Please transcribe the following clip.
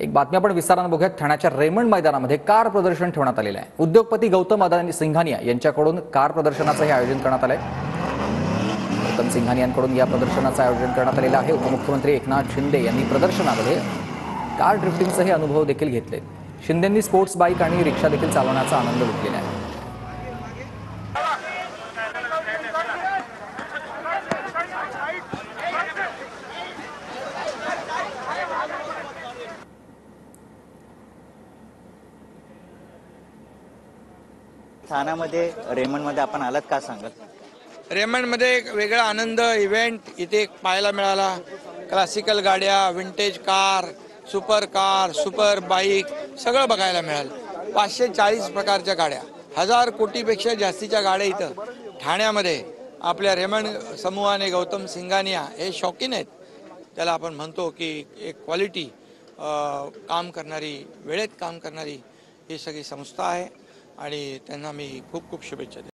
एक बातमी आपण विस्ताराने बघूयात। ठाण्याच्या रेमंड मैदानामध्ये कार प्रदर्शन ठेवण्यात आलेलं आहे। उद्योगपती गौतम अदानी सिंघानिया यांच्याकडून कार प्रदर्शनाचं हे आयोजन करण्यात आलंय। गौतम सिंघानियांकडून या प्रदर्शनाचं आयोजन करण्यात आलेलं आहे। उपमुख्यमंत्री एकनाथ शिंदे यांनी प्रदर्शनामध्ये कार ड्रिफ्टिंगचे अनुभव देखील घेतले। शिंदेंनी स्पोर्ट्स बाईक आणि रिक्षा देखील चालवण्याचा आनंद लुटलेला आहे। ठाण्यामध्ये रेमंडमध्ये आपण आलात, का सांगाल? रेमंडमध्ये एक वेगळा आनंद इव्हेंट इथे पाहायला मिळाला। क्लासिकल गाड्या, विंटेज कार, सुपर बाईक सगळं बघायला मिळालं। 540 प्रकारच्या गाड्या, 1000 कोटीपेक्षा जास्तीच्या गाड्या इथं ठाण्यामध्ये आपल्या रेमंड समूहाने गौतम सिंघानिया हे शौकीन आहेत, त्याला आपण म्हणतो की एक क्वालिटी काम करणारी, वेळेत काम करणारी ही सगळी संस्था आहे आणि त्यांना मी खूप खूप शुभेच्छा देतो।